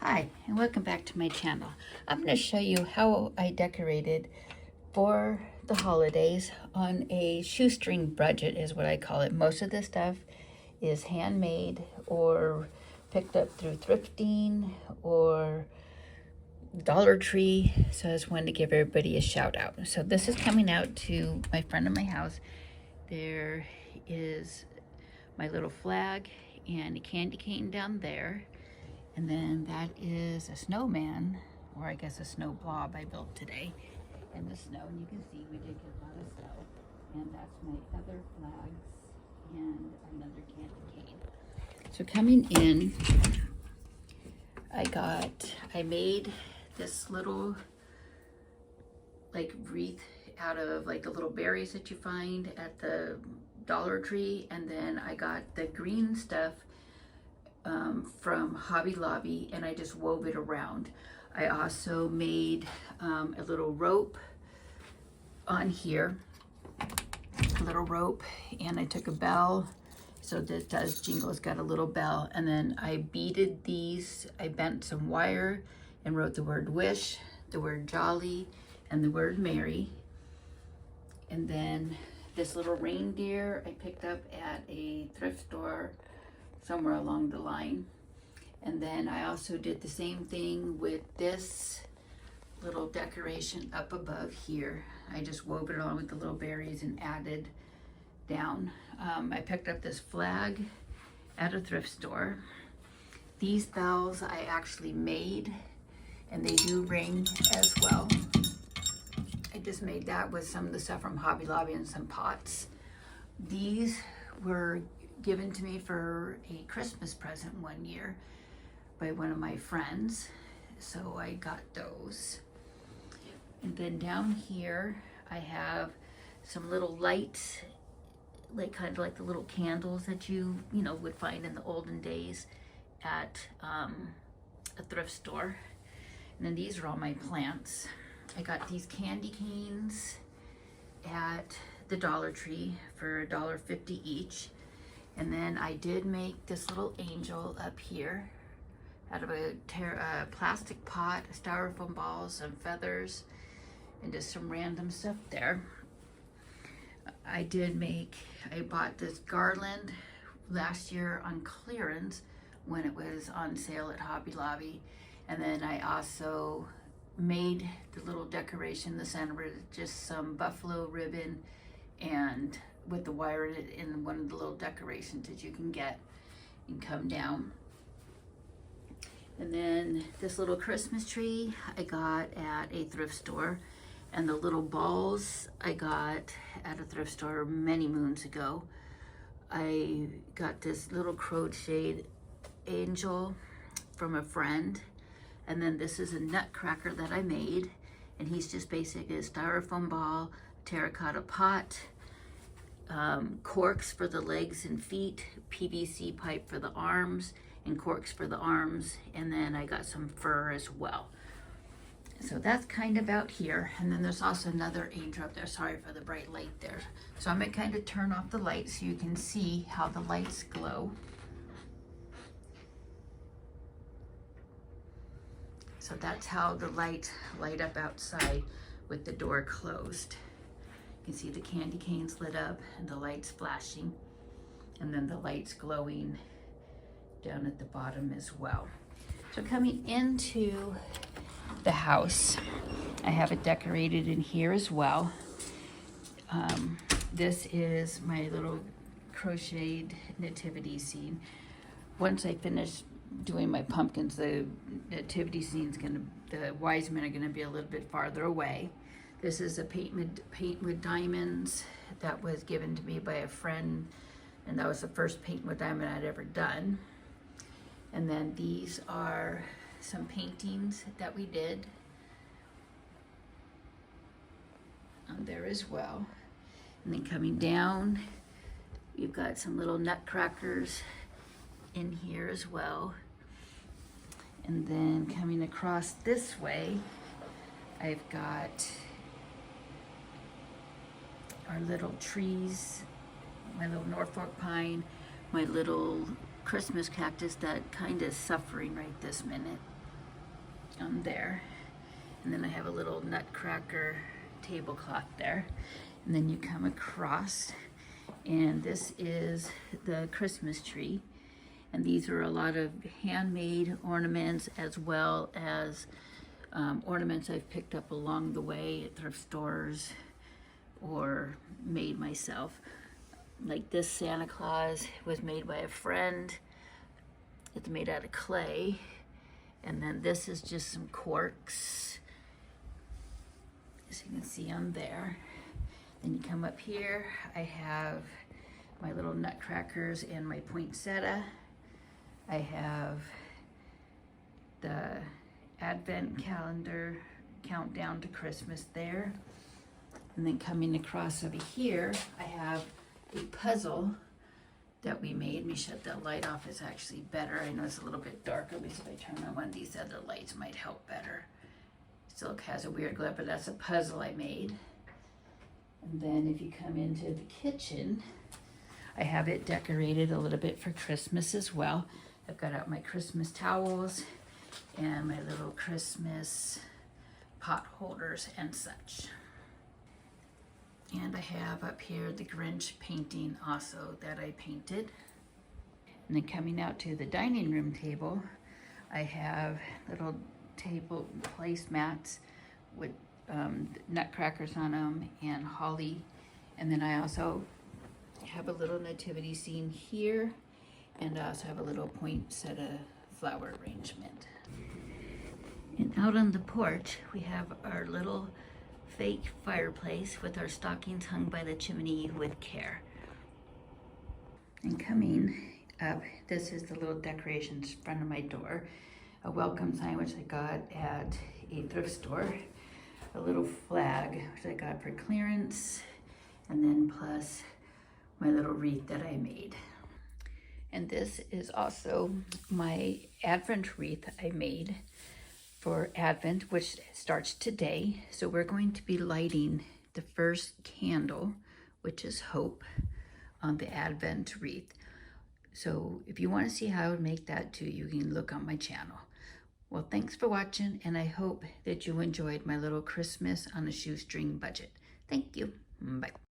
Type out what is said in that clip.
Hi, and welcome back to my channel. I'm going to show you how I decorated for the holidays on a shoestring budget is what I call it. Most of this stuff is handmade or picked up through thrifting or Dollar Tree. So I just wanted to give everybody a shout out. So this is coming out to my friend in my house. There is my little flag and a candy cane down there. And then that is a snowman, or I guess a snow blob I built today in the snow. And you can see we did get a lot of snow. And that's my other flags and another candy cane. So coming in, I made this little like wreath out of like the little berries that you find at the Dollar Tree. And then I got the green stuff from Hobby Lobby, and I just wove it around. I also made a little rope on here, a little rope, and I took a bell, so that does jingle. It's got a little bell, and then I beaded these. I bent some wire and wrote the word wish, the word jolly, and the word merry. And then this little reindeer I picked up at a thrift store somewhere along the line. And then I also did the same thing with this little decoration up above here. I just wove it along with the little berries and added down. I picked up this flag at a thrift store. These bells I actually made, and they do ring as well. I just made that with some of the stuff from Hobby Lobby and some pots. These were given to me for a Christmas present one year by one of my friends, so I got those. And then down here I have some little lights, like kind of like the little candles that you would find in the olden days at a thrift store. And then these are all my plants. I got these candy canes at the Dollar Tree for $1.50 each. And then I did make this little angel up here out of a plastic pot, styrofoam balls, some feathers, and just some random stuff there. I bought this garland last year on clearance when it was on sale at Hobby Lobby. And then I also made the little decoration in the center with just some buffalo ribbon and with the wire in it in one of the little decorations that you can get and come down. And then this little Christmas tree I got at a thrift store, and the little balls I got at a thrift store many moons ago. I got this little crocheted angel from a friend, and then this is a nutcracker that I made, and he's just basically a styrofoam ball, terracotta pot, corks for the legs and feet, PVC pipe for the arms, and corks for the arms, and then I got some fur as well. So that's kind of out here. And then there's also another angel up there. Sorry for the bright light there. So I'm gonna kind of turn off the light so you can see how the lights glow. So that's how the lights light up outside with the door closed. You can see the candy canes lit up and the lights flashing, and then the lights glowing down at the bottom as well. So coming into the house, I have it decorated in here as well. This is my little crocheted nativity scene. Once I finish doing my pumpkins, the nativity scene's the wise men are gonna be a little bit farther away. This is a paint with diamonds that was given to me by a friend, and that was the first paint with diamond I'd ever done. And then these are some paintings that we did on there as well. And then coming down, you've got some little nutcrackers in here as well. And then coming across this way, I've got our little trees, my little Norfolk pine, my little Christmas cactus that kind of suffering right this minute. on there. And then I have a little nutcracker tablecloth there. And then you come across, and this is the Christmas tree. And these are a lot of handmade ornaments, as well as ornaments I've picked up along the way at thrift stores or made myself. Like this Santa Claus was made by a friend. It's made out of clay. And then this is just some corks, as you can see on there. Then you come up here, I have my little nutcrackers and my poinsettia. I have the Advent calendar countdown to Christmas there. And then coming across over here, I have a puzzle that we made. Let me shut that light off, it's actually better. I know it's a little bit darker, because if I turn on one of these other lights, might help better. Still has a weird glare, but that's a puzzle I made. And then if you come into the kitchen, I have it decorated a little bit for Christmas as well. I've got out my Christmas towels and my little Christmas pot holders and such. And I have up here the Grinch painting also that I painted. And then coming out to the dining room table, I have little table placemats with nutcrackers on them and holly. And then I also have a little nativity scene here, and I also have a little poinsettia flower arrangement. And out on the porch, we have our little fake fireplace with our stockings hung by the chimney with care. And coming up, this is the little decorations in front of my door. A welcome sign, which I got at a thrift store. A little flag, which I got for clearance. And then plus my little wreath that I made. And this is also my Advent wreath I made for Advent, which starts today. So we're going to be lighting the first candle, which is hope, on the Advent wreath. So if you want to see how I would make that too, you can look on my channel. Well, thanks for watching, and I hope that you enjoyed my little Christmas on a shoestring budget. Thank you. Bye.